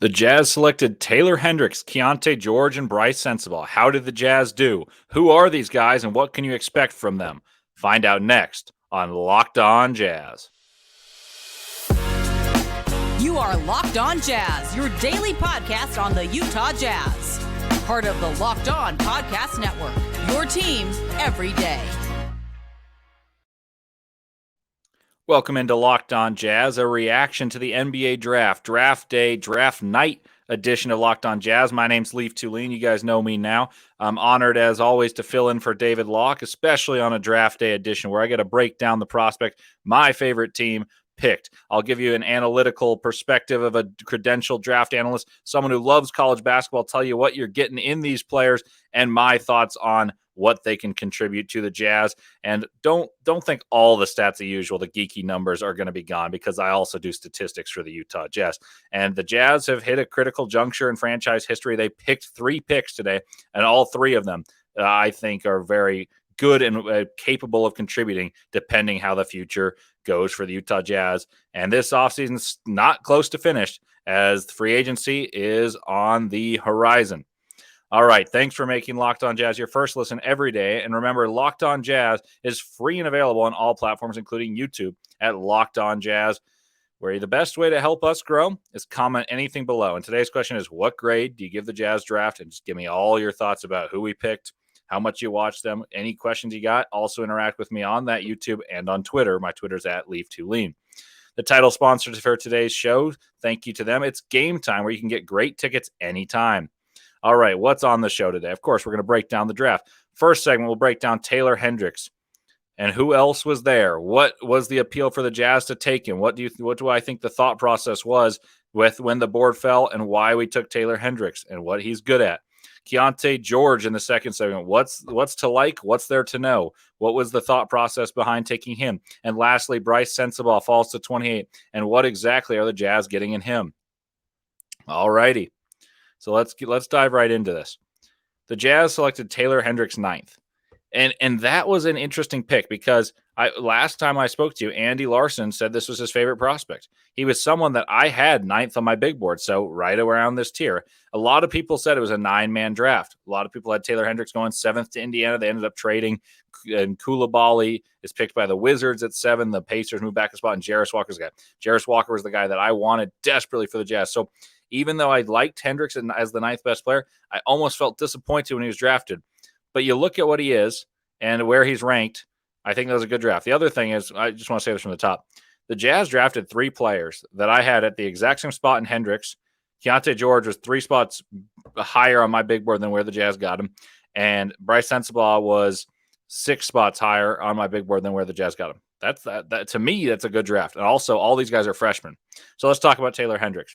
The Jazz selected Taylor Hendricks, Keyonte George, and Brice Sensabaugh. How did the Jazz do? Who are these guys, and what can you expect from them? Find out next on Locked On Jazz. You are Locked On Jazz, your daily podcast on the Utah Jazz. Part of the Locked On Podcast Network, your team every day. Welcome into Locked On Jazz, a reaction to the NBA Draft Day, Draft Night edition of Locked On Jazz. My name's Leif Thulin. You guys know me now. I'm honored, as always, to fill in for David Locke, especially on a Draft Day edition where I get to break down the prospect my favorite team picked. I'll give you an analytical perspective of a credentialed draft analyst, someone who loves college basketball, tell you what you're getting in these players, and my thoughts on what they can contribute to the Jazz. And don't think all the stats as usual, the geeky numbers, are going to be gone, because I also do statistics for the Utah Jazz. And the Jazz have hit a critical juncture in franchise history. They picked 3 picks today, and all 3 of them I think are very good and capable of contributing depending how the future goes for the Utah Jazz. And this offseason's not close to finished, as free agency is on the horizon. All right, thanks for making Locked On Jazz your first listen every day. And remember, Locked On Jazz is free and available on all platforms, including YouTube, at Locked On Jazz, where the best way to help us grow is comment anything below. And today's question is, what grade do you give the Jazz draft? And just give me all your thoughts about who we picked, how much you watched them, any questions you got. Also interact with me on that YouTube and on Twitter. My Twitter's at Leif Thulin. The title sponsor for today's show, thank you to them. It's Gametime, where you can get great tickets anytime. All right, what's on the show today? Of course, we're going to break down the draft. First segment, we'll break down Taylor Hendricks. And who else was there? What was the appeal for the Jazz to take him? What do I think the thought process was with when the board fell, and why we took Taylor Hendricks and what he's good at? Keyonte George in the second segment. What's to like? What's there to know? What was the thought process behind taking him? And lastly, Brice Sensabaugh falls to 28. And what exactly are the Jazz getting in him? All righty. So let's dive right into this. The Jazz selected Taylor Hendricks 9th. And that was an interesting pick, because last time I spoke to you, Andy Larson said this was his favorite prospect. He was someone that I had 9th on my big board, so right around this tier. A lot of people said it was a 9-man draft. A lot of people had Taylor Hendricks going 7th to Indiana. They ended up trading, and Coulibaly is picked by the Wizards at 7. The Pacers moved back a spot, and Jarris Walker's the guy. Jarris Walker was the guy that I wanted desperately for the Jazz. So even though I liked Hendricks as the 9th best player, I almost felt disappointed when he was drafted. But you look at what he is and where he's ranked, I think that was a good draft. The other thing is, I just want to say this from the top. The Jazz drafted 3 players that I had at the exact same spot in Hendricks. Keyonte George was 3 spots higher on my big board than where the Jazz got him. And Brice Sensabaugh was 6 spots higher on my big board than where the Jazz got him. That to me, that's a good draft. And also, all these guys are freshmen. So let's talk about Taylor Hendricks.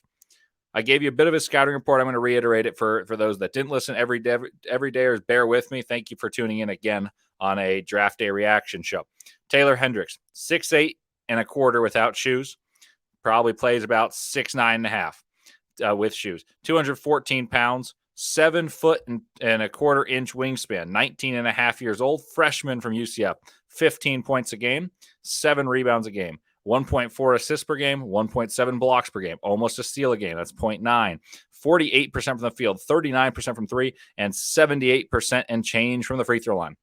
I gave you a bit of a scouting report. I'm going to reiterate it for those that didn't listen every dayers. Bear with me. Thank you for tuning in again on a draft day reaction show. Taylor Hendricks, 6'8" and a quarter without shoes. Probably plays about 6'9" and a half with shoes. 214 pounds, 7 foot and a quarter inch wingspan. 19 and a half years old. Freshman from UCF. 15 points a game, 7 rebounds a game. 1.4 assists per game, 1.7 blocks per game, almost a steal a game. That's 0.9. 48% from the field, 39% from 3, and 78% and change from the free throw line.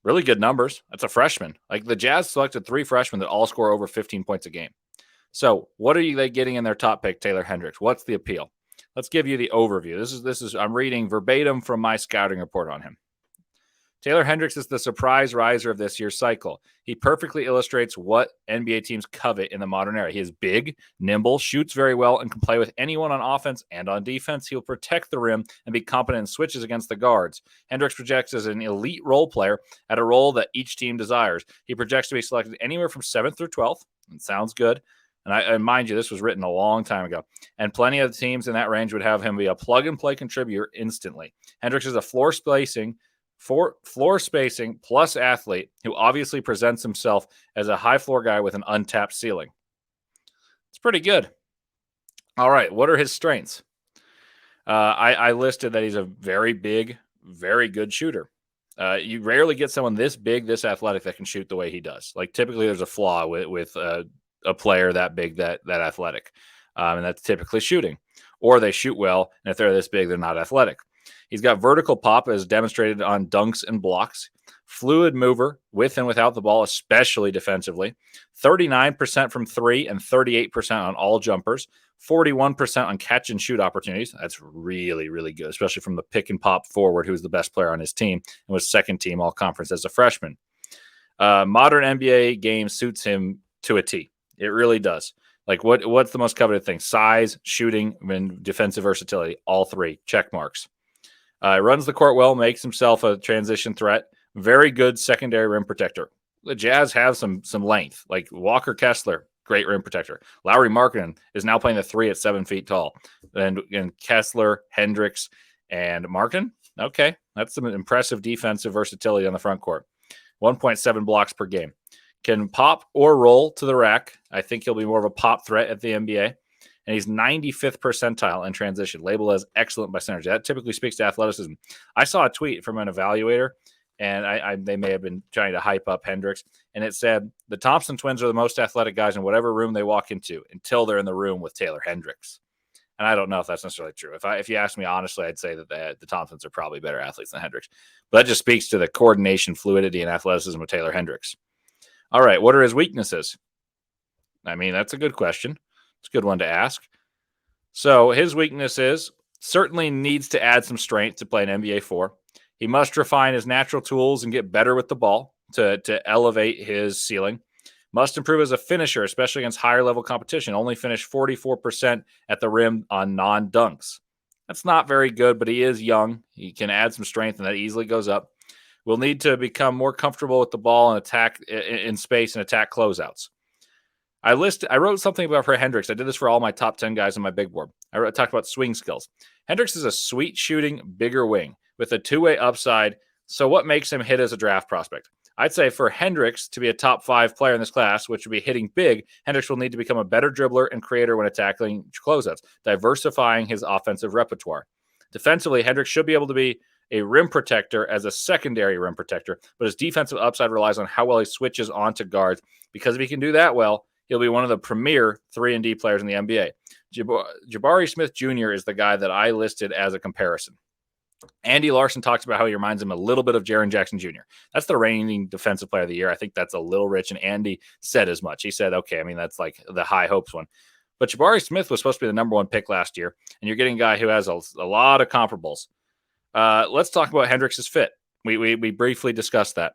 Really good numbers. That's a freshman. Like, the Jazz selected 3 freshmen that all score over 15 points a game. So what are they getting in their top pick, Taylor Hendricks? What's the appeal? Let's give you the overview. This is I'm reading verbatim from my scouting report on him. Taylor Hendricks is the surprise riser of this year's cycle. He perfectly illustrates what NBA teams covet in the modern era. He is big, nimble, shoots very well, and can play with anyone on offense and on defense. He'll protect the rim and be competent in switches against the guards. Hendricks projects as an elite role player at a role that each team desires. He projects to be selected anywhere from 7th through 12th. It sounds good. And mind you, this was written a long time ago. And plenty of teams in that range would have him be a plug-and-play contributor instantly. Hendricks is a floor spacing plus athlete who obviously presents himself as a high floor guy with an untapped ceiling. It's pretty good. All right, what are his strengths? I listed that he's a very big, very good shooter. You rarely get someone this big, this athletic that can shoot the way he does. Like, typically there's a flaw with a player that big, that athletic. and that's typically shooting. Or they shoot well, and if they're this big, they're not athletic. He's got vertical pop as demonstrated on dunks and blocks. Fluid mover with and without the ball, especially defensively. 39% from three and 38% on all jumpers. 41% on catch and shoot opportunities. That's really, really good, especially from the pick and pop forward, who's the best player on his team and was second team all conference as a freshman. Modern NBA game suits him to a T. It really does. Like what's the most coveted thing? Size, shooting, and defensive versatility. All three check marks. Runs the court well, makes himself a transition threat. Very good secondary rim protector. The Jazz have some length, like Walker Kessler, great rim protector. Lauri Markkanen is now playing the 3 at 7 feet tall. And Kessler, Hendricks, and Markkanen. Okay, that's some impressive defensive versatility on the front court. 1.7 blocks per game. Can pop or roll to the rack. I think he'll be more of a pop threat at the NBA. And he's 95th percentile in transition, labeled as excellent by Synergy. That typically speaks to athleticism. I saw a tweet from an evaluator, and they may have been trying to hype up Hendricks, and it said, the Thompson twins are the most athletic guys in whatever room they walk into until they're in the room with Taylor Hendricks. And I don't know if that's necessarily true. If you ask me honestly, I'd say that the Thompsons are probably better athletes than Hendricks. But that just speaks to the coordination, fluidity, and athleticism of Taylor Hendricks. All right, what are his weaknesses? I mean, that's a good question. It's a good one to ask. So his weakness is certainly needs to add some strength to play an NBA 4. He must refine his natural tools and get better with the ball to elevate his ceiling. Must improve as a finisher, especially against higher level competition. Only finished 44% at the rim on non-dunks. That's not very good, but he is young. He can add some strength, and that easily goes up. We'll need to become more comfortable with the ball and attack in space and attack closeouts. I wrote something about for Hendricks. I did this for all my top 10 guys on my big board. I talked about swing skills. Hendricks is a sweet shooting, bigger wing with a two-way upside. So what makes him hit as a draft prospect? I'd say for Hendricks to be a top 5 player in this class, which would be hitting big, Hendricks will need to become a better dribbler and creator when attacking closeouts, diversifying his offensive repertoire. Defensively, Hendricks should be able to be a rim protector as a secondary rim protector, but his defensive upside relies on how well he switches onto guards, because if he can do that well, he'll be one of the premier 3-and-D players in the NBA. Jabari Smith Jr. is the guy that I listed as a comparison. Andy Larson talks about how he reminds him a little bit of Jaren Jackson Jr. That's the reigning defensive player of the year. I think that's a little rich, and Andy said as much. He said, okay, I mean, that's like the high hopes one. But Jabari Smith was supposed to be the number 1 pick last year, and you're getting a guy who has a lot of comparables. Let's talk about Hendricks' fit. We briefly discussed that.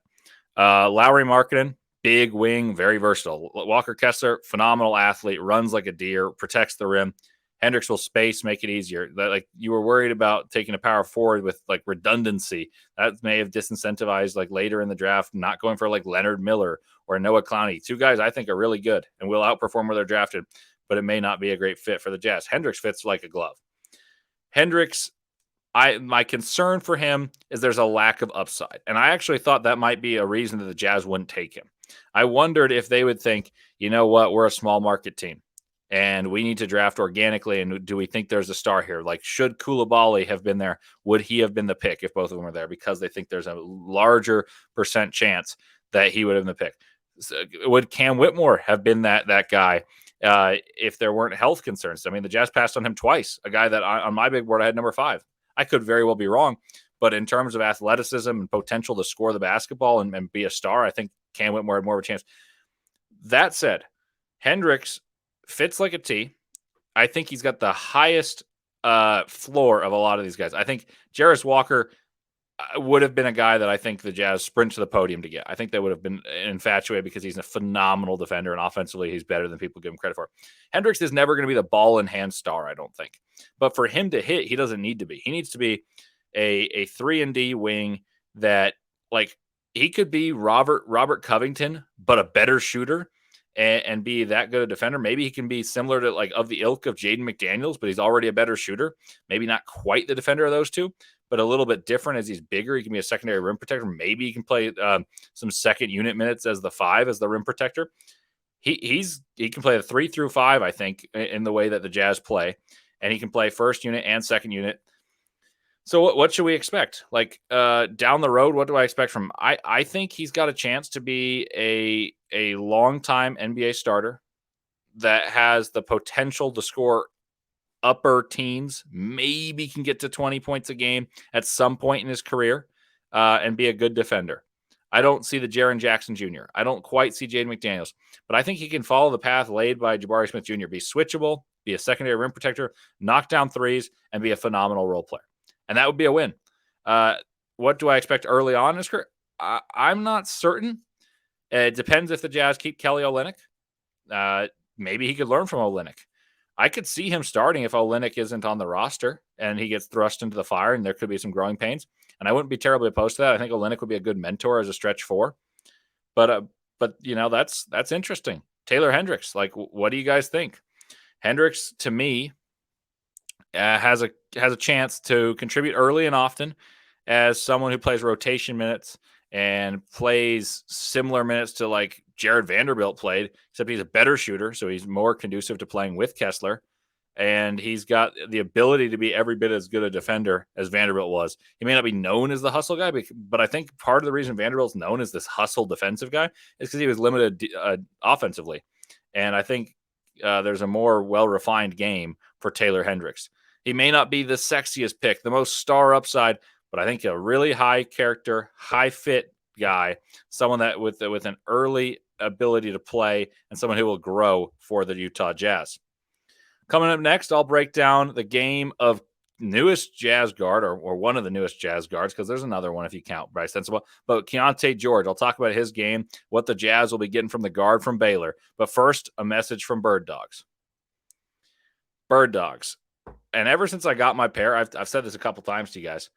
Lauri Markkanen, big wing, very versatile. Walker Kessler, phenomenal athlete, runs like a deer, protects the rim. Hendricks will space, make it easier. Like you were worried about taking a power forward with like redundancy. That may have disincentivized like later in the draft, not going for like Leonard Miller or Noah Clowney. 2 guys I think are really good and will outperform where they're drafted, but it may not be a great fit for the Jazz. Hendricks fits like a glove. Hendricks, my concern for him is there's a lack of upside. And I actually thought that might be a reason that the Jazz wouldn't take him. I wondered if they would think, you know what, we're a small market team and we need to draft organically. And do we think there's a star here? Like, should Coulibaly have been there? Would he have been the pick if both of them were there? Because they think there's a larger percent chance that he would have been the pick. So would Cam Whitmore have been that guy if there weren't health concerns? I mean, the Jazz passed on him twice, a guy that on my big board I had number 5. I could very well be wrong, but in terms of athleticism and potential to score the basketball and be a star, I think Cam Whitmore had more of a chance. That said, Hendricks fits like a T. I think he's got the highest floor of a lot of these guys. I think Jarris Walker would have been a guy that I think the Jazz sprint to the podium to get. I think they would have been infatuated because he's a phenomenal defender, and offensively he's better than people give him credit for. Hendricks is never going to be the ball in hand star, I don't think. But for him to hit, he doesn't need to be. He needs to be a 3-and-D wing that, like, he could be Robert Covington, but a better shooter and be that good a defender. Maybe he can be similar to like of the ilk of Jaden McDaniels, but he's already a better shooter. Maybe not quite the defender of those two, but a little bit different as he's bigger. He can be a secondary rim protector. Maybe he can play some second unit minutes as the 5, as the rim protector. He can play the 3 through 5, I think, in the way that the Jazz play, and he can play first unit and second unit. So what should we expect? Like down the road, what do I expect from him? I think he's got a chance to be a long-time NBA starter. that has the potential to score upper teens, maybe can get to 20 points a game at some point in his career and be a good defender. I don't see the Jaren Jackson Jr. I don't quite see Jaden McDaniels, but I think he can follow the path laid by Jabari Smith Jr., be switchable, be a secondary rim protector, knock down threes, and be a phenomenal role player. And that would be a win. What do I expect early on in his career? I'm not certain. It depends if the Jazz keep Kelly Olynyk. Maybe he could learn from Olynyk. I could see him starting if Olynyk isn't on the roster and he gets thrust into the fire, and there could be some growing pains. And I wouldn't be terribly opposed to that. I think Olynyk would be a good mentor as a stretch four. But that's interesting. Taylor Hendricks, like, what do you guys think? Hendricks, to me, has a chance to contribute early and often as someone who plays rotation minutes and plays similar minutes to like Jared Vanderbilt played, except he's a better shooter, so he's more conducive to playing with Kessler. And he's got the ability to be every bit as good a defender as Vanderbilt was. He may not be known as the hustle guy, but I think part of the reason Vanderbilt's known as this hustle defensive guy is because he was limited offensively. And I think there's a more well-refined game for Taylor Hendricks. He may not be the sexiest pick, the most star upside, but I think a really high character, high fit guy, someone that with an early ability to play and someone who will grow for the Utah Jazz. Coming up next, I'll break down the game of newest Jazz guard, or one of the newest Jazz guards, because there's another one if you count Brice Sensabaugh, but Keyonte George. I'll talk about his game, what the Jazz will be getting from the guard from Baylor. But first, a message from Birddogs. Birddogs. And ever since I got my pair, I've said this a couple times to you guys,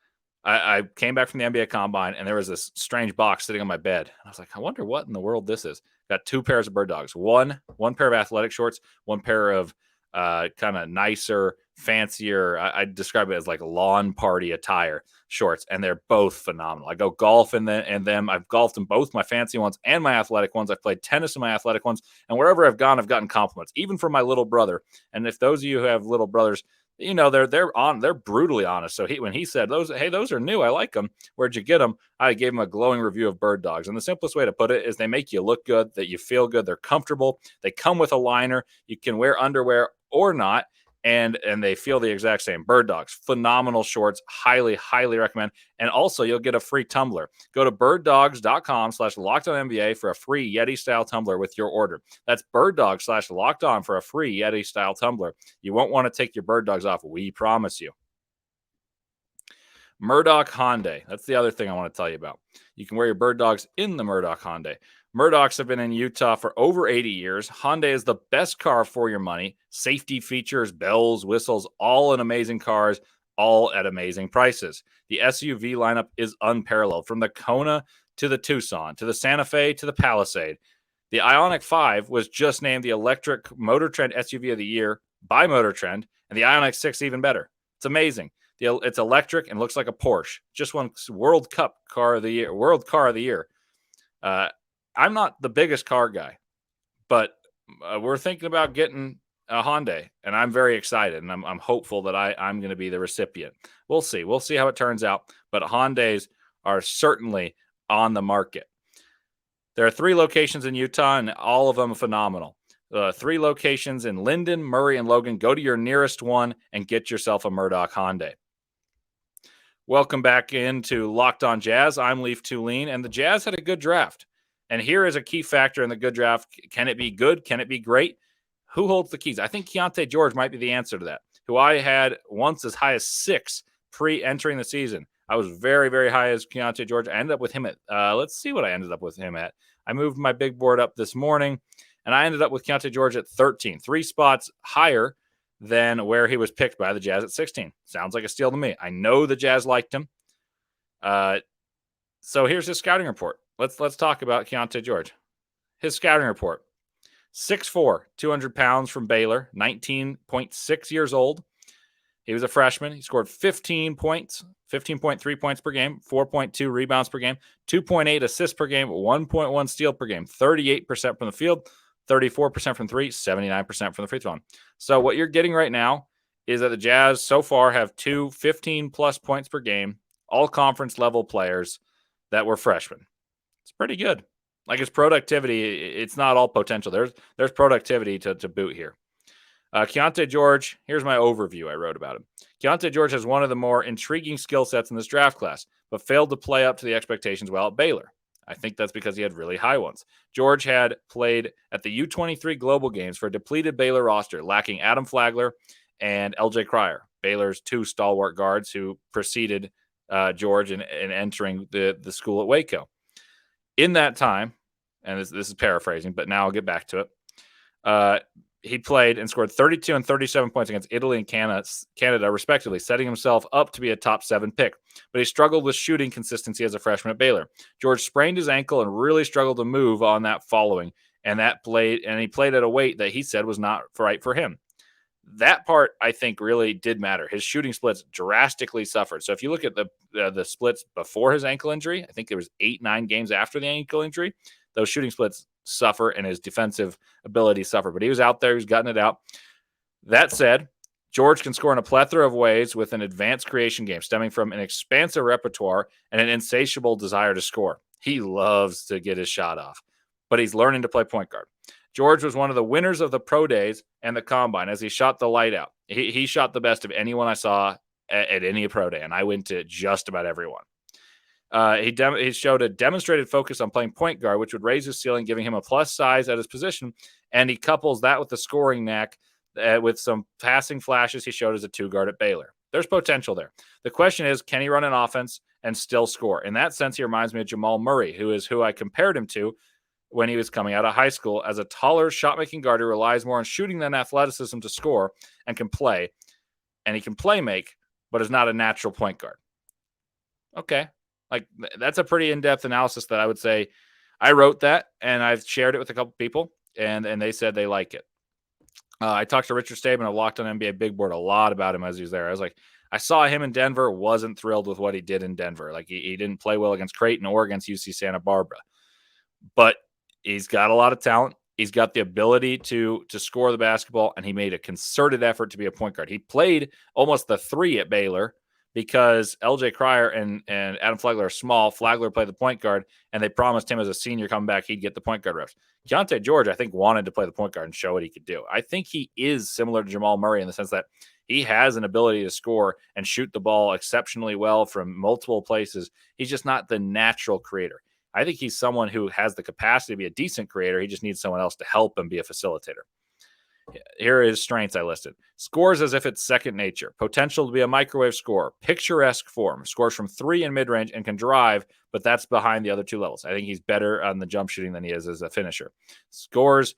I came back from the NBA Combine, and there was this strange box sitting on my bed. And I was like, I wonder what in the world this is. Got two pairs of Birddogs. One pair of athletic shorts, one pair of kind of nicer, fancier, I describe it as like lawn party attire shorts, and they're both phenomenal. I go golf in them. I've golfed in both my fancy ones and my athletic ones. I've played tennis in my athletic ones, and wherever I've gone, I've gotten compliments, even from my little brother. And if those of you who have little brothers, you know, they're brutally honest. So when he said those are new, I like them. Where'd you get them? I gave him a glowing review of Birddogs. And the simplest way to put it is they make you look good, that you feel good, they're comfortable, they come with a liner, you can wear underwear or not, and they feel the exact same. Birddogs, phenomenal shorts, highly recommend. And also, you'll get a free tumbler. Go to birddogs.com/LockedOnNBA for a free Yeti style tumbler with your order. That's birddogs/LockedOn for a free Yeti style tumbler. You won't want to take your Birddogs off, we promise you. Murdoch Hyundai. That's the other thing I want to tell you about. You can wear your Birddogs in the Murdoch Hyundai. Murdochs have been in Utah for over 80 years. Hyundai is the best car for your money. Safety features, bells, whistles, all in amazing cars, all at amazing prices. The SUV lineup is unparalleled, from the Kona to the Tucson, to the Santa Fe, to the Palisade. The Ioniq 5 was just named the electric Motor Trend SUV of the year by Motor Trend, and the Ioniq 6 even better. It's amazing. It's electric and looks like a Porsche. Just won World Car of the Year. I'm not the biggest car guy, but we're thinking about getting a Hyundai, and I'm very excited, and I'm hopeful that I'm going to be the recipient. We'll see. We'll see how it turns out, but Hyundais are certainly on the market. There are 3 locations in Utah, and all of them are phenomenal. 3 locations in Linden, Murray, and Logan. Go to your nearest one and get yourself a Murdoch Hyundai. Welcome back into Locked On Jazz. I'm Leif Thulin, and the Jazz had a good draft. And here is a key factor in the good draft. Can it be good? Can it be great? Who holds the keys? I think Keyonte George might be the answer to that, who I had once as high as 6 pre-entering the season. I was very, very high as Keyonte George. I ended up with him at, let's see what I ended up with him at. I moved my big board up this morning, and I ended up with Keyonte George at 13, 3 spots higher than where he was picked by the Jazz at 16. Sounds like a steal to me. I know the Jazz liked him. So here's his scouting report. Let's talk about Keyonte George. His scouting report: 6'4", 200 pounds from Baylor, 19.6 years old. He was a freshman. He scored 15 points, 15.3 points per game, 4.2 rebounds per game, 2.8 assists per game, 1.1 steal per game, 38% from the field, 34% from 3, 79% from the free throw line. So what you're getting right now is that the Jazz so far have 2 15-plus points per game, all conference level players that were freshmen. It's pretty good. Like his productivity, it's not all potential. There's productivity to boot here. Keyonte George, here's my overview I wrote about him. Keyonte George has one of the more intriguing skill sets in this draft class, but failed to play up to the expectations while at Baylor. I think that's because he had really high ones. George had played at the U23 Global Games for a depleted Baylor roster, lacking Adam Flagler and LJ Cryer, Baylor's two stalwart guards who preceded George in entering the school at Waco. In that time, and this is paraphrasing, but now I'll get back to it, he played and scored 32 and 37 points against Italy and Canada, respectively, setting himself up to be a top 7 pick. But he struggled with shooting consistency as a freshman at Baylor. George sprained his ankle and really struggled to move on that following, and he played at a weight that he said was not right for him. That part, I think, really did matter. His shooting splits drastically suffered. So if you look at the splits before his ankle injury, I think it was 8-9 games after the ankle injury, those shooting splits suffer and his defensive ability suffer. But he was out there, he was gutting it out. That said, George can score in a plethora of ways with an advanced creation game stemming from an expansive repertoire and an insatiable desire to score. He loves to get his shot off, but he's learning to play point guard. George was one of the winners of the pro days and the combine as he shot the light out. He shot the best of anyone I saw at any pro day, and I went to just about everyone. He showed a demonstrated focus on playing point guard, which would raise his ceiling, giving him a plus size at his position, and he couples that with the scoring knack with some passing flashes he showed as a 2 guard at Baylor. There's potential there. The question is, can he run an offense and still score? In that sense, he reminds me of Jamal Murray, who I compared him to when he was coming out of high school as a taller shot-making guard who relies more on shooting than athleticism to score and can play. And he can play make, but is not a natural point guard. Okay. Like, that's a pretty in-depth analysis that I would say I wrote that, and I've shared it with a couple people, and they said they like it. I talked to Richard Stabin of Locked on NBA Big Board a lot about him as he was there. I was like, I saw him in Denver, wasn't thrilled with what he did in Denver. Like, he didn't play well against Creighton or against UC Santa Barbara. But he's got a lot of talent. He's got the ability to score the basketball, and he made a concerted effort to be a point guard. He played almost the 3 at Baylor because LJ Cryer and Adam Flagler are small. Flagler played the point guard, and they promised him as a senior coming back he'd get the point guard reps. Keyonte George, I think, wanted to play the point guard and show what he could do. I think he is similar to Jamal Murray in the sense that he has an ability to score and shoot the ball exceptionally well from multiple places. He's just not the natural creator. I think he's someone who has the capacity to be a decent creator. He just needs someone else to help him be a facilitator. Here are his strengths I listed. Scores as if it's second nature. Potential to be a microwave scorer. Picturesque form. Scores from 3 in mid-range and can drive, but that's behind the other 2 levels. I think he's better on the jump shooting than he is as a finisher. Scores.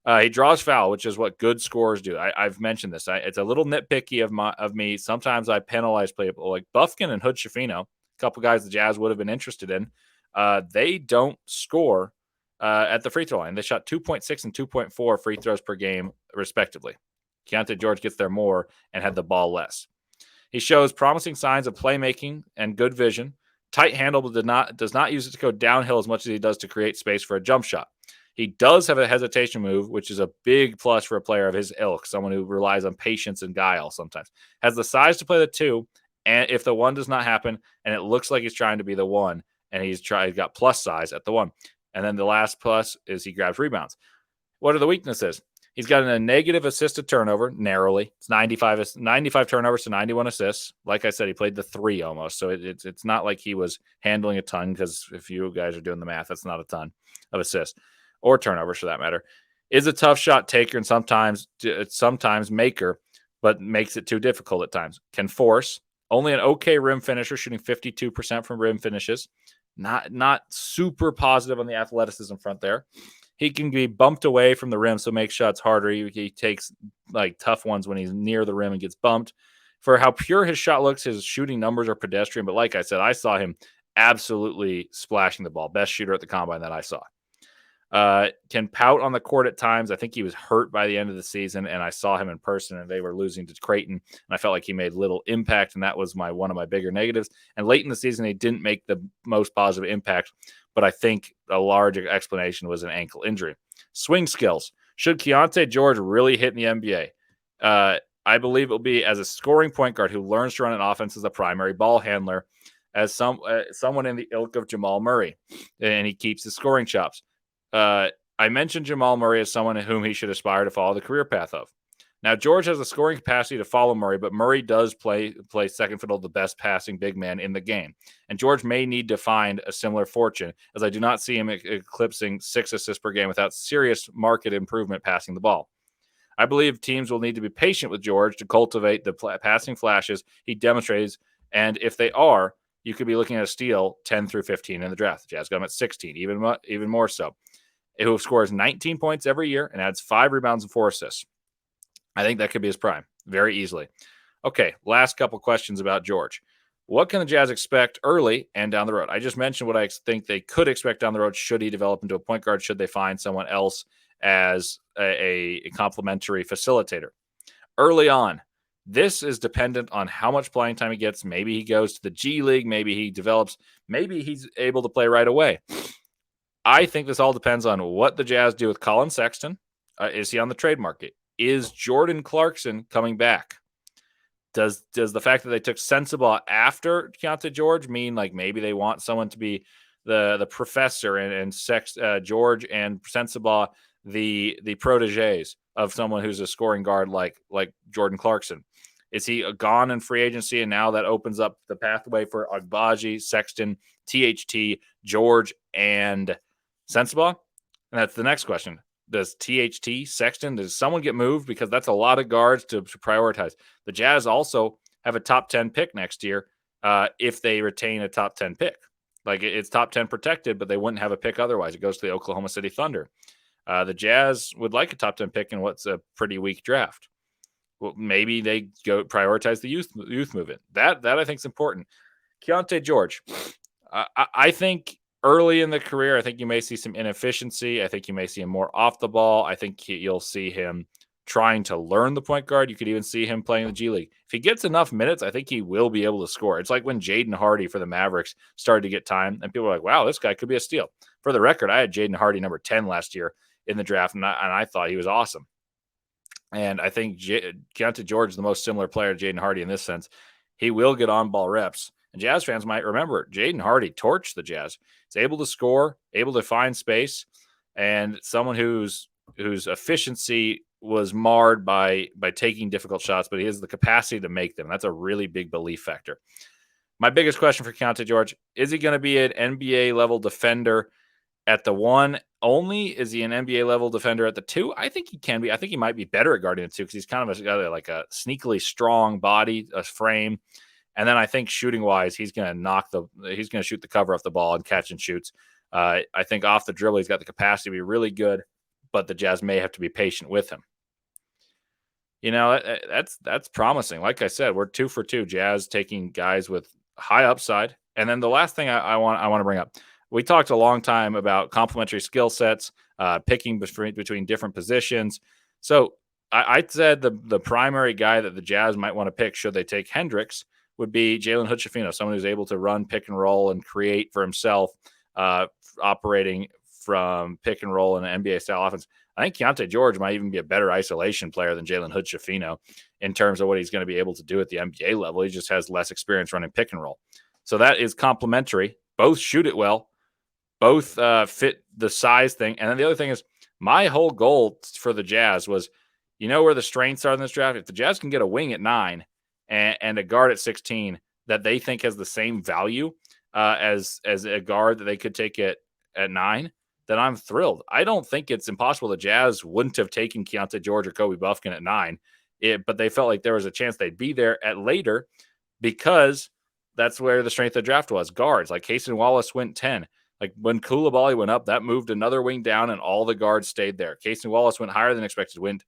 He draws foul, which is what good scorers do. I've mentioned this. It's a little nitpicky of me. Sometimes I penalize people like Bufkin and Hood Schifino, a couple guys the Jazz would have been interested in. They don't score at the free throw line. They shot 2.6 and 2.4 free throws per game, respectively. Keyonte George gets there more and had the ball less. He shows promising signs of playmaking and good vision. Tight handle, but does not use it to go downhill as much as he does to create space for a jump shot. He does have a hesitation move, which is a big plus for a player of his ilk, someone who relies on patience and guile sometimes. Has the size to play the 2, and if the 1 does not happen, and it looks like he's trying to be the 1, and he's got plus size at the 1. And then the last plus is he grabs rebounds. What are the weaknesses? He's got a negative assist to turnover narrowly. It's 95 turnovers to 91 assists. Like I said, he played the 3 almost. So it's not like he was handling a ton, because if you guys are doing the math, that's not a ton of assists or turnovers for that matter. Is a tough shot taker and sometimes maker, but makes it too difficult at times. Can force. Only an okay rim finisher, shooting 52% from rim finishes. Not super positive on the athleticism front there. He can be bumped away from the rim, so makes shots harder. He takes like tough ones when he's near the rim and gets bumped. For how pure his shot looks, his shooting numbers are pedestrian. But like I said, I saw him absolutely splashing the ball. Best shooter at the combine that I saw. Can pout on the court at times. I think he was hurt by the end of the season, and I saw him in person, and they were losing to Creighton, and I felt like he made little impact, and that was one of my bigger negatives. And late in the season, he didn't make the most positive impact, but I think a large explanation was an ankle injury. Swing skills. Should Keyonte George really hit in the NBA? I believe it will be as a scoring point guard who learns to run an offense as a primary ball handler, as someone in the ilk of Jamal Murray, and he keeps his scoring chops. I mentioned Jamal Murray as someone whom he should aspire to follow the career path of. Now, George has the scoring capacity to follow Murray, but Murray does play second fiddle, the best passing big man in the game. And George may need to find a similar fortune, as I do not see him eclipsing 6 assists per game without serious market improvement passing the ball. I believe teams will need to be patient with George to cultivate the passing flashes he demonstrates, and if they are, you could be looking at a steal 10 through 15 in the draft. The Jazz got him at 16, even more so. Who scores 19 points every year and adds 5 rebounds and 4 assists. I think that could be his prime very easily. Okay, last couple questions about George. What can the Jazz expect early and down the road? I just mentioned what I think they could expect down the road should he develop into a point guard, should they find someone else as a complementary facilitator. Early on, this is dependent on how much playing time he gets. Maybe he goes to the G League. Maybe he develops. Maybe he's able to play right away. I think this all depends on what the Jazz do with Colin Sexton. Is he on the trade market? Is Jordan Clarkson coming back? Does the fact that they took Sensabaugh after Keyonte George mean like maybe they want someone to be the professor and George and Sensabaugh the proteges of someone who's a scoring guard like Jordan Clarkson? Is he gone in free agency, and now that opens up the pathway for Agbaji, Sexton, THT, George, and Sensabaugh? And that's the next question. Does THT, Sexton, does someone get moved? Because that's a lot of guards to prioritize. The Jazz also have a top 10 pick next year if they retain a top 10 pick. Like, it's top 10 protected, but they wouldn't have a pick otherwise. It goes to the Oklahoma City Thunder. The Jazz would like a top 10 pick in what's a pretty weak draft. Well, maybe they go prioritize the youth movement. That I think is important. Keyonte George, I think early in the career, I think you may see some inefficiency. I think you may see him more off the ball. I think you'll see him trying to learn the point guard. You could even see him playing in the G League. If he gets enough minutes, I think he will be able to score. It's like when Jaden Hardy for the Mavericks started to get time, and people were like, wow, this guy could be a steal. For the record, I had Jaden Hardy number 10 last year in the draft, and I thought he was awesome. And I think Keyonte George is the most similar player to Jaden Hardy in this sense. He will get on-ball reps. And Jazz fans might remember, Jaden Hardy torched the Jazz. He's able to score, able to find space, and someone whose efficiency was marred by taking difficult shots, but he has the capacity to make them. That's a really big belief factor. My biggest question for Keyonte George, is he going to be an NBA-level defender at the 1 only? Is he an NBA-level defender at the 2? I think he can be. I think he might be better at guarding the 2 because he's kind of got a sneakily strong body, a frame. And then I think shooting-wise, he's going to shoot the cover off the ball and catch and shoots. I think off the dribble, he's got the capacity to be really good, but the Jazz may have to be patient with him. You know, that's promising. Like I said, we're 2 for 2. Jazz taking guys with high upside. And then the last thing I want to bring up, we talked a long time about complementary skill sets, picking between different positions. So I said the primary guy that the Jazz might want to pick should they take Hendricks would be Jalen Hood-Schifino, someone who's able to run pick and roll and create for himself, operating from pick and roll in an NBA-style offense. I think Keyonte George might even be a better isolation player than Jalen Hood-Schifino in terms of what he's going to be able to do at the NBA level. He just has less experience running pick and roll. So that is complementary. Both shoot it well. Both fit the size thing. And then the other thing is, my whole goal for the Jazz was, you know where the strengths are in this draft? If the Jazz can get a wing at 9 and a guard at 16 that they think has the same value as a guard that they could take at 9, then I'm thrilled. I don't think it's impossible the Jazz wouldn't have taken Keyonte George or Kobe Buffkin at 9, but they felt like there was a chance they'd be there at later because that's where the strength of the draft was. Guards, like Casey Wallace went 10. Like when Coulibaly went up, that moved another wing down and all the guards stayed there. Casey Wallace went higher than expected, went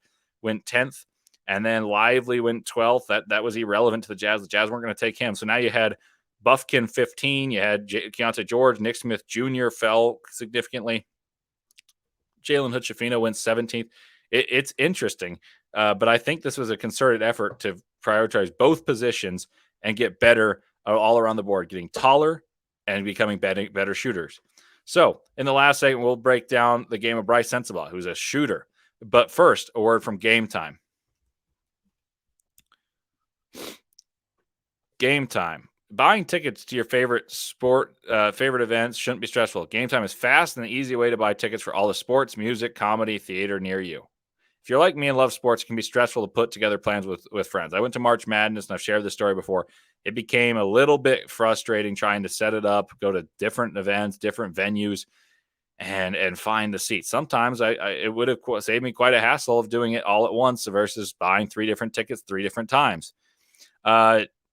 10th. And then Lively went 12th. That was irrelevant to the Jazz. The Jazz weren't going to take him. So now you had Buffkin 15. You had Keyonte George. Nick Smith Jr. fell significantly. Jalen Hood-Schifino went 17th. It's interesting. But I think this was a concerted effort to prioritize both positions and get better all around the board, getting taller and becoming better shooters. So in the last segment, we'll break down the game of Brice Sensabaugh, who's a shooter. But first, a word from Gametime. Gametime. buying tickets to your favorite favorite events shouldn't be stressful. Gametime is fast and an easy way to buy tickets for all the sports, music, comedy, theater near you. If you're like me and love sports, it can be stressful to put together plans with friends. I went to March Madness, and I've shared this story before. It became a little bit frustrating trying to set it up, go to different events, different venues, and find the seats. Sometimes it would have saved me quite a hassle of doing it all at once versus buying 3 different tickets 3 different times.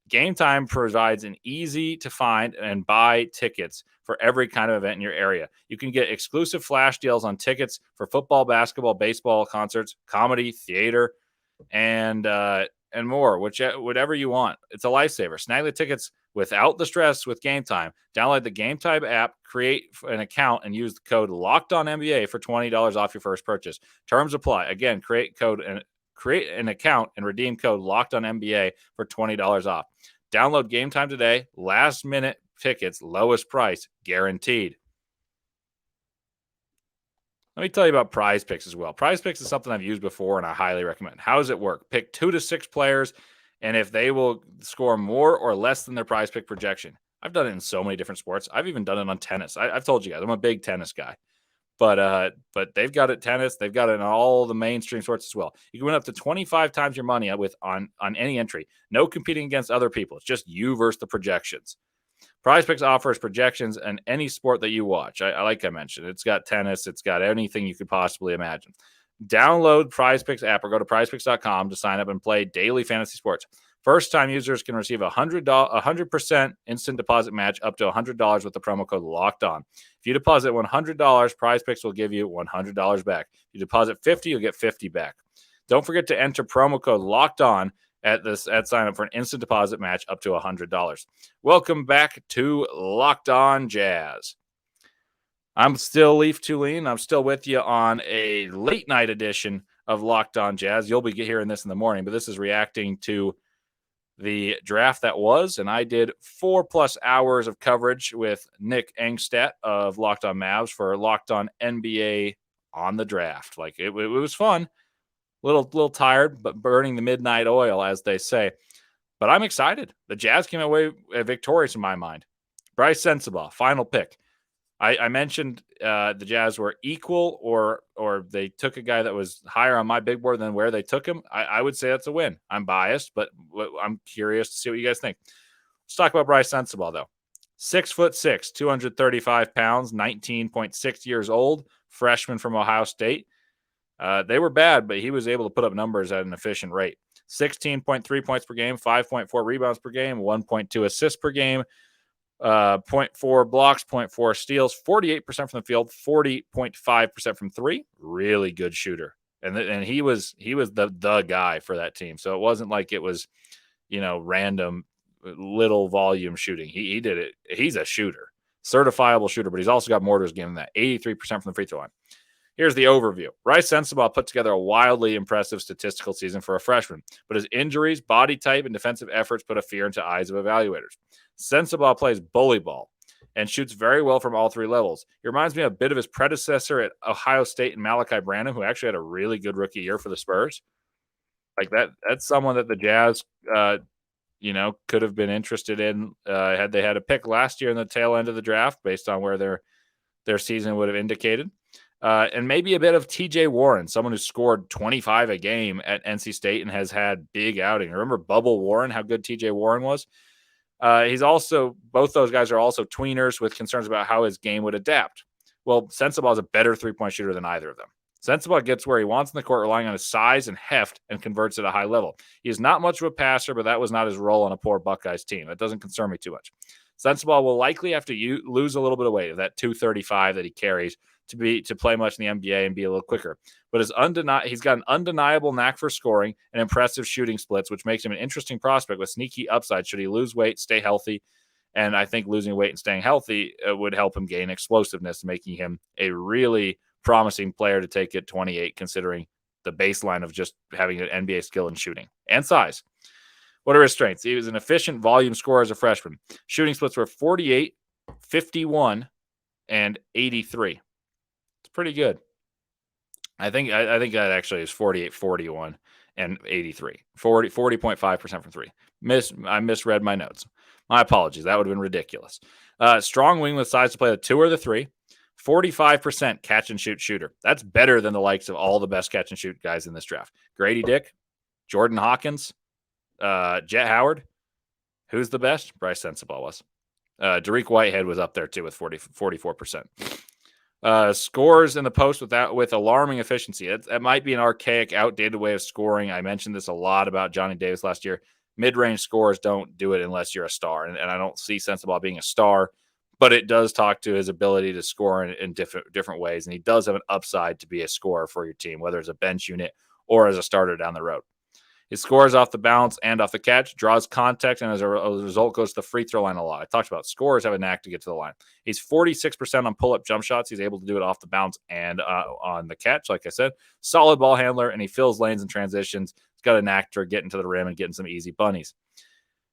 Gametime provides an easy to find and buy tickets for every kind of event in your area. You can get exclusive flash deals on tickets for football, basketball, baseball, concerts, comedy, theater, and more, whatever you want. It's a lifesaver. Snag the tickets without the stress with Gametime. Download the Gametime app, create an account, and use the code LOCKEDONNBA for $20 off your first purchase. Terms apply. Again, create an account and redeem code LOCKEDONNBA for $20 off. Download Gametime today. Last minute tickets, lowest price, guaranteed. Let me tell you about PrizePicks as well. PrizePicks is something I've used before and I highly recommend. How does it work? Pick 2 to 6 players, and if they will score more or less than their PrizePick projection. I've done it in so many different sports. I've even done it on tennis. I've told you guys, I'm a big tennis guy. But they've got it tennis. They've got it in all the mainstream sports as well. You can win up to 25 times your money on any entry. No competing against other people. It's just you versus the projections. PrizePicks offers projections in any sport that you watch. Like I mentioned, it's got tennis. It's got anything you could possibly imagine. Download PrizePicks app or go to prizepicks.com to sign up and play daily fantasy sports. First-time users can receive a 100% instant deposit match up to $100 with the promo code LOCKEDON. If you deposit $100, PrizePicks will give you $100 back. If you deposit $50, you'll get $50 back. Don't forget to enter promo code LOCKEDON at sign up for an instant deposit match up to $100. Welcome back to Locked On Jazz. I'm still Leif Thulin. I'm still with you on a late night edition of Locked On Jazz. You'll be hearing this in the morning, but this is reacting to the draft that was, and I did 4+ hours of coverage with Nick Engstedt of Locked On Mavs for Locked On NBA on the draft. Like it was fun. Little tired, but burning the midnight oil, as they say. But I'm excited. The Jazz came away victorious in my mind. Brice Sensabaugh, final pick. I mentioned the Jazz were equal or they took a guy that was higher on my big board than where they took him. I would say that's a win. I'm biased, but I'm curious to see what you guys think. Let's talk about Brice Sensabaugh, though. 6'6", 235 pounds, 19.6 years old, freshman from Ohio State. They were bad, but he was able to put up numbers at an efficient rate. 16.3 points per game, 5.4 rebounds per game, 1.2 assists per game, 0.4 blocks, 0.4 steals, 48% from the field, 40.5% from 3. Really good shooter. And he was the guy for that team. So it wasn't like it was, random little volume shooting. He did it. He's a shooter, certifiable shooter, but he's also got more to his game than that. 83% from the free throw line. Here's the overview. Brice Sensabaugh put together a wildly impressive statistical season for a freshman, but his injuries, body type, and defensive efforts put a fear into eyes of evaluators. Sensabaugh plays bully ball and shoots very well from all 3 levels. He reminds me a bit of his predecessor at Ohio State and Malachi Branham, who actually had a really good rookie year for the Spurs. Like that's someone that the Jazz, could have been interested in had they had a pick last year in the tail end of the draft based on where their season would have indicated. And maybe a bit of TJ Warren, someone who scored 25 a game at NC State and has had big outing. Remember Bubble Warren, how good TJ Warren was? Both those guys are also tweeners with concerns about how his game would adapt. Well, Sensabaugh is a better 3-point shooter than either of them. Sensabaugh gets where he wants in the court, relying on his size and heft, and converts at a high level. He is not much of a passer, but that was not his role on a poor Buckeyes team. That doesn't concern me too much. Sensabaugh will likely have to lose a little bit of weight of that 235 that he carries to play much in the NBA and be a little quicker. But he's got an undeniable knack for scoring and impressive shooting splits, which makes him an interesting prospect with sneaky upside should he lose weight, stay healthy. And I think losing weight and staying healthy would help him gain explosiveness, making him a really promising player to take at 28, considering the baseline of just having an NBA skill in shooting and size. What are his strengths? He was an efficient volume scorer as a freshman. Shooting splits were 48, 51, and 83. It's pretty good. I think that actually is 48-41 and 83. 40.5% from three. I misread my notes. My apologies. That would have been ridiculous. Strong wing with size to play the 2 or the 3. 45% catch and shoot shooter. That's better than the likes of all the best catch and shoot guys in this draft. Grady Dick, Jordan Hawkins, Jet Howard. Who's the best? Brice Sensabaugh was. Dariq Whitehead was up there too with 44%. Scores in the post with alarming efficiency. It might be an archaic, outdated way of scoring. I mentioned this a lot about Johnny Davis last year. Mid-range scores don't do it unless you're a star, and I don't see Sensabaugh being a star, but it does talk to his ability to score in different ways, and he does have an upside to be a scorer for your team, whether it's a bench unit or as a starter down the road. His scores off the bounce and off the catch, draws contact, and as a result goes to the free throw line a lot. I talked about scorers have a knack to get to the line. He's 46% on pull-up jump shots. He's able to do it off the bounce and on the catch, like I said. Solid ball handler, and he fills lanes and transitions. He's got a knack for getting to the rim and getting some easy bunnies.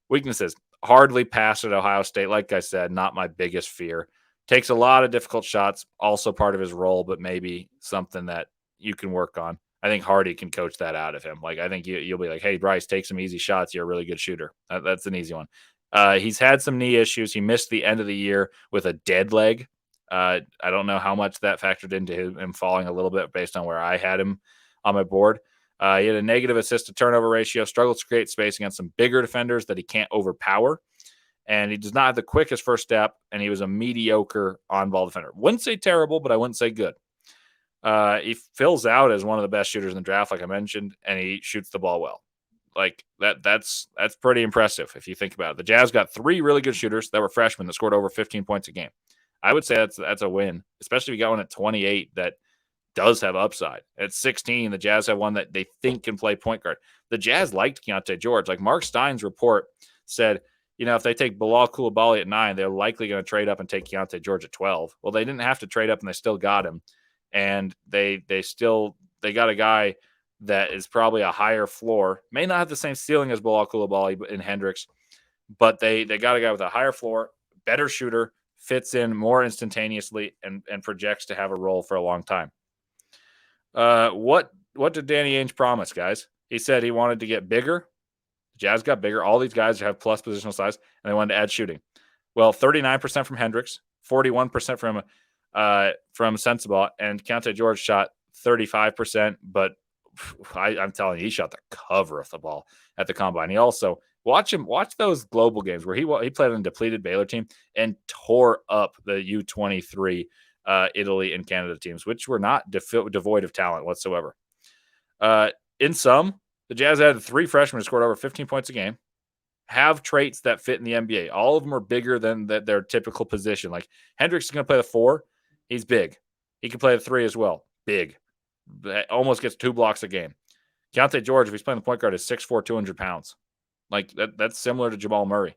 Weaknesses, hardly passed at Ohio State. Like I said, not my biggest fear. Takes a lot of difficult shots, also part of his role, but maybe something that you can work on. I think Hardy can coach that out of him. Like, I think you'll be like, hey, Bryce, take some easy shots. You're a really good shooter. That's an easy one. He's had some knee issues. He missed the end of the year with a dead leg. I don't know how much that factored into him falling a little bit based on where I had him on my board. He had a negative assist to turnover ratio, struggles to create space against some bigger defenders that he can't overpower. And he does not have the quickest first step, and he was a mediocre on-ball defender. Wouldn't say terrible, but I wouldn't say good. He fills out as one of the best shooters in the draft, like I mentioned, and he shoots the ball well. Like that's pretty impressive if you think about it. The Jazz got 3 really good shooters that were freshmen that scored over 15 points a game. I would say that's a win, especially if you got one at 28 that does have upside. At 16, the Jazz have one that they think can play point guard. The Jazz liked Keyonte George. Like Mark Stein's report said, if they take Bilal Coulibaly at 9, they're likely going to trade up and take Keyonte George at 12. Well, they didn't have to trade up, and they still got him. And they got a guy that is probably a higher floor, may not have the same ceiling as Bilal Coulibaly and Hendricks, but they got a guy with a higher floor, better shooter, fits in more instantaneously, and projects to have a role for a long time. What did Danny Ainge promise, guys? He said he wanted to get bigger. The Jazz got bigger. All these guys have plus positional size, and they wanted to add shooting. Well, 39% from Hendricks, 41% from Sensabaugh, and Keyonte George shot 35%, but I'm telling you, he shot the cover of the ball at the combine. He also watch those global games where he played on a depleted Baylor team and tore up the U23 Italy and Canada teams, which were not devoid of talent whatsoever. In sum, the Jazz added 3 freshmen who scored over 15 points a game, have traits that fit in the NBA. All of them are bigger than their typical position. Like Hendricks is going to play the 4. He's big. He can play the 3 as well. Big. Almost gets 2 blocks a game. Keyonte George, if he's playing the point guard, is 6'4", 200 pounds. Like that's similar to Jamal Murray.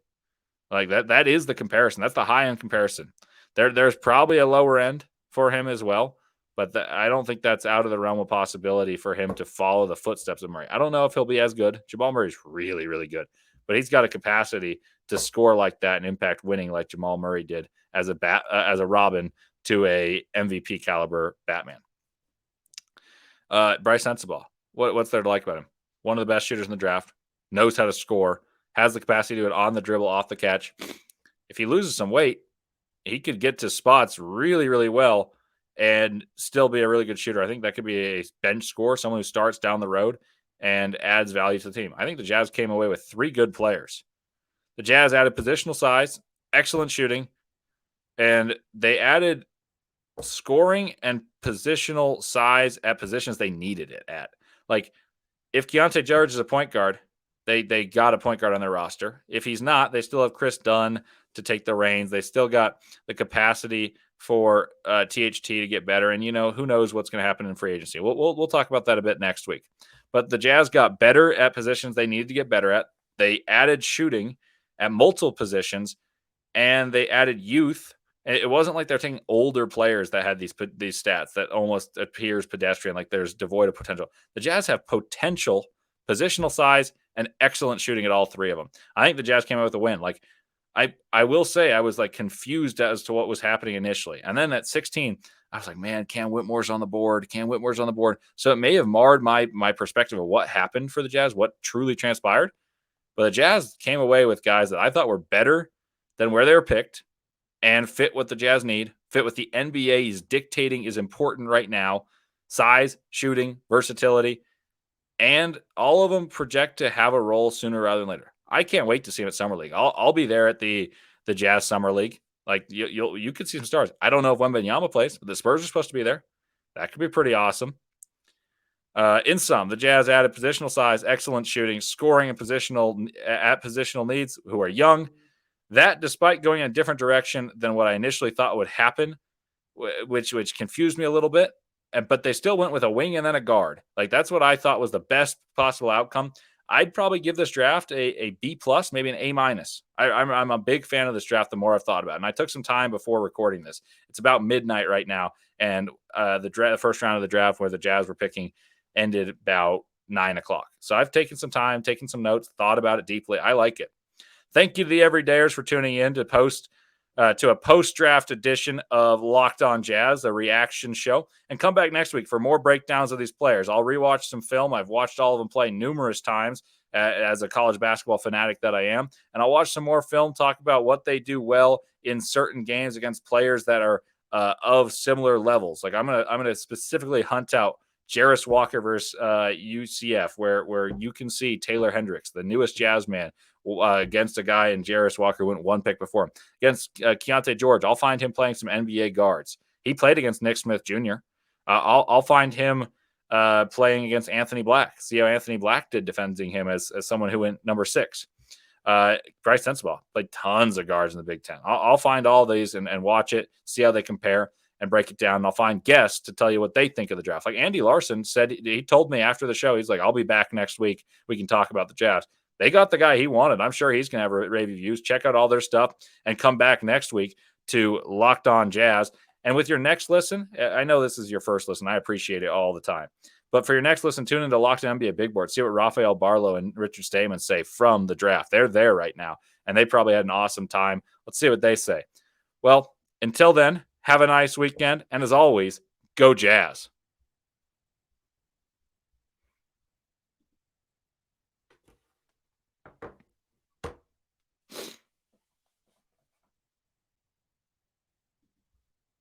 Like that is the comparison. That's the high-end comparison. There's probably a lower end for him as well, but I don't think that's out of the realm of possibility for him to follow the footsteps of Murray. I don't know if he'll be as good. Jamal Murray's really, really good, but he's got a capacity to score like that and impact winning like Jamal Murray did as a Robin to a MVP caliber Batman. Bryce Sensabaugh. What's there to like about him? One of the best shooters in the draft, knows how to score, has the capacity to do it on the dribble, off the catch. If he loses some weight, he could get to spots really, really well and still be a really good shooter. I think that could be a bench scorer, someone who starts down the road and adds value to the team. I think the Jazz came away with 3 good players. The Jazz added positional size, excellent shooting, and they added scoring and positional size at positions they needed it at. Like, if Keyonte George is a point guard, they got a point guard on their roster. If he's not, they still have Chris Dunn to take the reins. They still got the capacity for THT to get better. And, who knows what's going to happen in free agency. We'll talk about that a bit next week. But the Jazz got better at positions they needed to get better at. They added shooting at multiple positions, and they added youth. It wasn't like they're taking older players that had these stats that almost appears pedestrian, like there's devoid of potential. The Jazz have potential, positional size, and excellent shooting at all 3 of them. I think the Jazz came out with a win. Like, I will say I was like confused as to what was happening initially. And then at 16, I was like, man, Cam Whitmore's on the board. Cam Whitmore's on the board. So it may have marred my perspective of what happened for the Jazz, what truly transpired. But the Jazz came away with guys that I thought were better than where they were picked and fit what the Jazz need, fit what the NBA is dictating is important right now. Size, shooting, versatility, and all of them project to have a role sooner rather than later. I can't wait to see him at Summer League. I'll be there at the Jazz Summer League. Like you could see some stars. I don't know if Wembanyama plays, but the Spurs are supposed to be there. That could be pretty awesome. In sum, the Jazz added positional size, excellent shooting, scoring, and positional needs. Who are young. That, despite going in a different direction than what I initially thought would happen, which confused me a little bit. But they still went with a wing and then a guard. Like that's what I thought was the best possible outcome. I'd probably give this draft a B plus, maybe an A minus. I'm a big fan of this draft. The more I've thought about it, and I took some time before recording this. It's about midnight right now, and the first round of the draft where the Jazz were picking ended about 9 o'clock. So I've taken some time, taken some notes, thought about it deeply. I like it. Thank you to the Everydayers for tuning in to a post-draft edition of Locked On Jazz, a reaction show. And come back next week for more breakdowns of these players. I'll rewatch some film. I've watched all of them play numerous times as a college basketball fanatic that I am. And I'll watch some more film, talk about what they do well in certain games against players that are of similar levels. Like I'm gonna specifically hunt out Jarris Walker versus UCF, where you can see Taylor Hendricks, the newest Jazz man, against a guy in Jarris Walker who went one pick before him. Against Keyonte George, I'll find him playing some NBA guards. He played against Nick Smith Jr. I'll find him playing against Anthony Black. See how Anthony Black did defending him as someone who went number 6. Brice Sensabaugh played tons of guards in the Big Ten. I'll find all these and watch it, see how they compare, and break it down. And I'll find guests to tell you what they think of the draft. Like Andy Larson said, he told me after the show, he's like, I'll be back next week. We can talk about the Jazz. They got the guy he wanted. I'm sure he's going to have rave reviews. Check out all their stuff and come back next week to Locked On Jazz. And with your next listen, I know this is your first listen. I appreciate it all the time. But for your next listen, tune into Locked On NBA Big Board. See what Rafael Barlow and Richard Stamen say from the draft. They're there right now, and they probably had an awesome time. Let's see what they say. Well, until then, have a nice weekend. And as always, go Jazz.